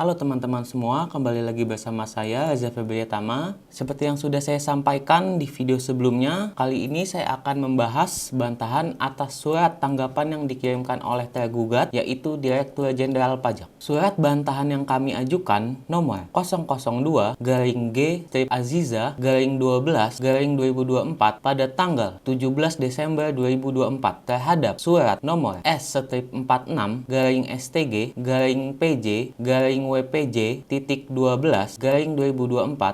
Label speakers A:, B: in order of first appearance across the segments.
A: Halo teman-teman semua, kembali lagi bersama saya Reza Febriatama. Seperti yang sudah saya sampaikan di video sebelumnya, kali ini saya akan membahas bantahan atas surat tanggapan yang dikirimkan oleh tergugat, yaitu Direktur Jenderal Pajak. Surat bantahan yang kami ajukan nomor 002-G-Aziza-12-2024 pada tanggal 17 Desember 2024 terhadap surat nomor S-46-STG-PJ-WPJ-12-2024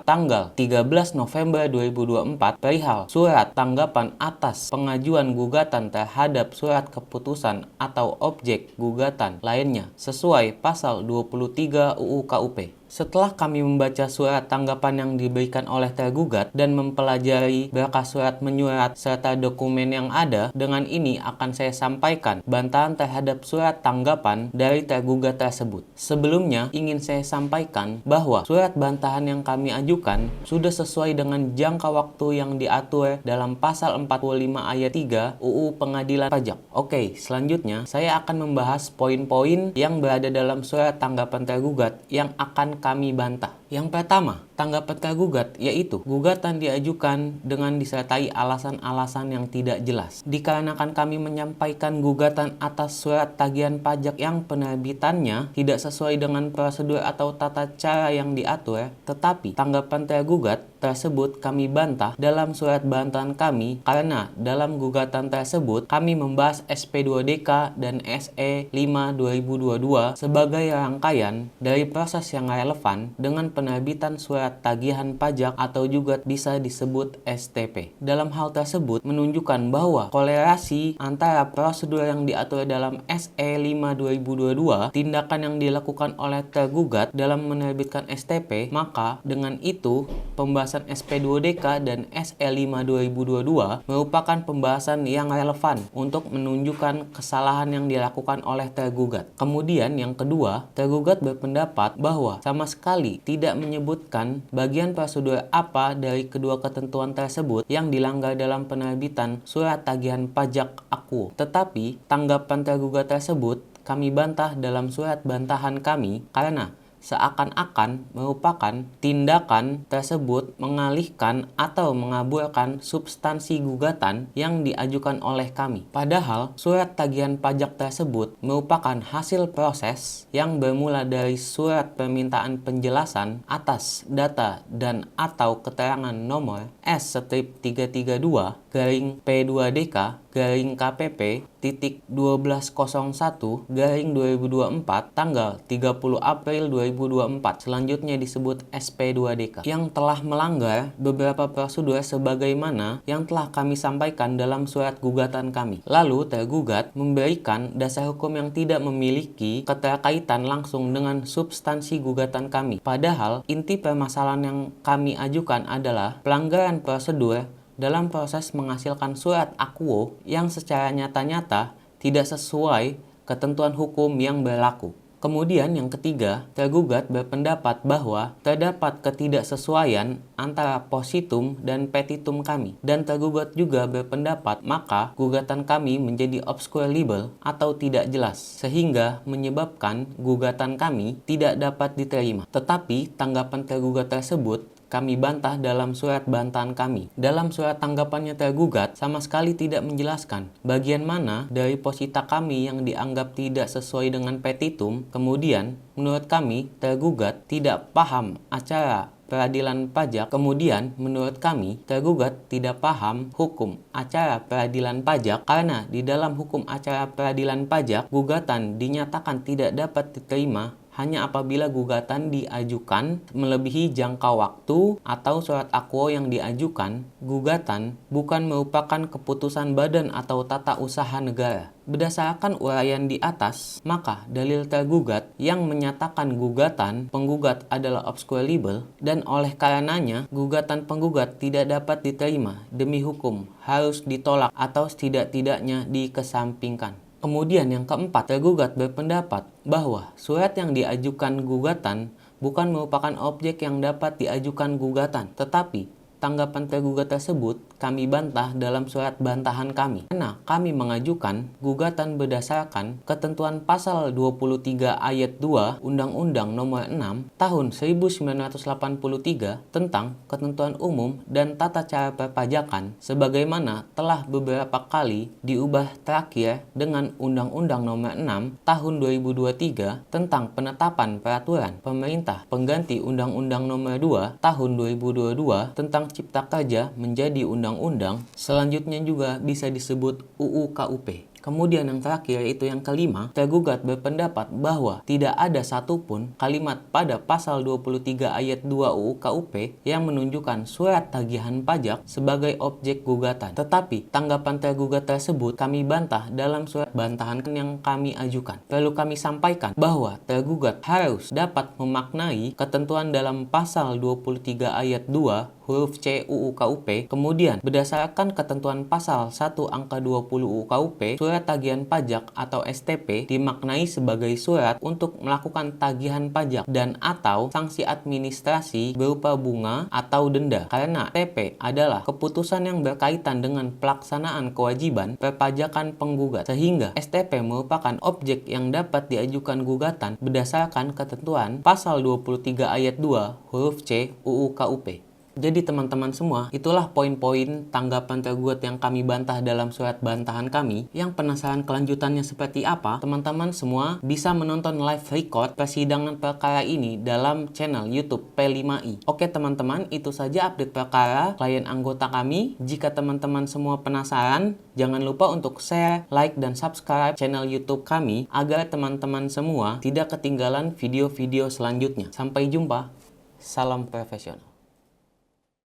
A: tanggal 13 November 2024 perihal surat tanggapan atas pengajuan gugatan terhadap surat keputusan atau objek gugatan lainnya sesuai pasal 23 UU KUP. Setelah kami membaca surat tanggapan yang diberikan oleh tergugat dan mempelajari berkas surat menyurat serta dokumen yang ada, dengan ini akan saya sampaikan bantahan terhadap surat tanggapan dari tergugat tersebut. Sebelumnya, ingin saya sampaikan bahwa surat bantahan yang kami ajukan sudah sesuai dengan jangka waktu yang diatur dalam pasal 45 ayat 3 UU Pengadilan Pajak. Oke, selanjutnya saya akan membahas poin-poin yang berada dalam surat tanggapan tergugat yang akan kami bantah. Yang pertama, tanggapan tergugat yaitu gugatan diajukan dengan disertai alasan-alasan yang tidak jelas. Dikarenakan kami menyampaikan gugatan atas surat tagihan pajak yang penerbitannya tidak sesuai dengan prosedur atau tata cara yang diatur, tetapi tanggapan tergugat tersebut kami bantah dalam surat bantahan kami karena dalam gugatan tersebut kami membahas SP2DK dan SE5/2022 sebagai rangkaian dari proses yang relevan dengan penerbitan surat tagihan pajak atau juga bisa disebut STP. Dalam hal tersebut menunjukkan bahwa kolerasi antara prosedur yang diatur dalam SE5/2022, tindakan yang dilakukan oleh tergugat dalam menerbitkan STP, maka dengan itu pembahasan SP2DK dan SE5/2022 merupakan pembahasan yang relevan untuk menunjukkan kesalahan yang dilakukan oleh tergugat. Kemudian yang kedua, tergugat berpendapat bahwa sama sekali tidak menyebutkan bagian prosedur apa dari kedua ketentuan tersebut yang dilanggar dalam penerbitan surat tagihan pajak aku. Tetapi tanggapan tergugat tersebut kami bantah dalam surat bantahan kami karena seakan-akan merupakan tindakan tersebut mengalihkan atau mengaburkan substansi gugatan yang diajukan oleh kami. Padahal surat tagihan pajak tersebut merupakan hasil proses yang bermula dari surat permintaan penjelasan atas data dan atau keterangan nomor S-332-KPP.1201-2024 tanggal 30 April 2024, selanjutnya disebut SP2DK, yang telah melanggar beberapa prosedur sebagaimana yang telah kami sampaikan dalam surat gugatan kami. Lalu tergugat memberikan dasar hukum yang tidak memiliki keterkaitan langsung dengan substansi gugatan kami. Padahal inti permasalahan yang kami ajukan adalah pelanggaran prosedur dalam proses menghasilkan surat akuo yang secara nyata-nyata tidak sesuai ketentuan hukum yang berlaku. Kemudian yang ketiga, tergugat berpendapat bahwa terdapat ketidaksesuaian antara positum dan petitum kami. Dan tergugat juga berpendapat maka gugatan kami menjadi obscurable atau tidak jelas, sehingga menyebabkan gugatan kami tidak dapat diterima. Tetapi tanggapan tergugat tersebut kami bantah dalam surat bantahan kami. Dalam surat tanggapannya tergugat sama sekali tidak menjelaskan bagian mana dari posita kami yang dianggap tidak sesuai dengan petitum. Kemudian, menurut kami, tergugat tidak paham acara peradilan pajak. Kemudian, menurut kami, tergugat tidak paham hukum acara peradilan pajak karena di dalam hukum acara peradilan pajak, gugatan dinyatakan tidak dapat diterima hanya apabila gugatan diajukan melebihi jangka waktu atau surat akuo yang diajukan. Gugatan bukan merupakan keputusan badan atau tata usaha negara. Berdasarkan uraian di atas, maka dalil tergugat yang menyatakan gugatan penggugat adalah obscurable dan oleh karenanya gugatan penggugat tidak dapat diterima demi hukum harus ditolak atau setidak-tidaknya dikesampingkan. Kemudian yang keempat, tergugat berpendapat bahwa surat yang diajukan gugatan bukan merupakan objek yang dapat diajukan gugatan, tetapi tanggapan tergugat tersebut kami bantah dalam surat bantahan kami. Karena kami mengajukan gugatan berdasarkan ketentuan pasal 23 ayat 2 Undang-Undang Nomor 6 Tahun 1983 tentang Ketentuan Umum dan Tata Cara Perpajakan sebagaimana telah beberapa kali diubah terakhir dengan Undang-Undang Nomor 6 Tahun 2023 tentang penetapan peraturan pemerintah pengganti Undang-Undang Nomor 2 Tahun 2022 tentang Cipta Kerja menjadi undang-undang. Selanjutnya juga bisa disebut UU KUP. Kemudian yang terakhir itu yang kelima, tergugat berpendapat bahwa tidak ada satupun kalimat pada pasal 23 ayat 2 UU KUP yang menunjukkan surat tagihan pajak sebagai objek gugatan. Tetapi tanggapan tergugat tersebut kami bantah dalam surat bantahan yang kami ajukan. Perlu kami sampaikan bahwa tergugat harus dapat memaknai ketentuan dalam pasal 23 ayat 2 huruf C UU KUP, kemudian berdasarkan ketentuan pasal 1 angka 20 UU KUP, surat tagihan pajak atau STP dimaknai sebagai surat untuk melakukan tagihan pajak dan atau sanksi administrasi berupa bunga atau denda. Karena STP adalah keputusan yang berkaitan dengan pelaksanaan kewajiban perpajakan penggugat, sehingga STP merupakan objek yang dapat diajukan gugatan berdasarkan ketentuan pasal 23 ayat 2 huruf C UU KUP. Jadi teman-teman semua, itulah poin-poin tanggapan tergugat yang kami bantah dalam surat bantahan kami. Yang penasaran kelanjutannya seperti apa, teman-teman semua bisa menonton live record persidangan perkara ini dalam channel YouTube P5i. Oke teman-teman, itu saja update perkara klien anggota kami. Jika teman-teman semua penasaran, jangan lupa untuk share, like, dan subscribe channel YouTube kami agar teman-teman semua tidak ketinggalan video-video selanjutnya. Sampai jumpa, salam profesional.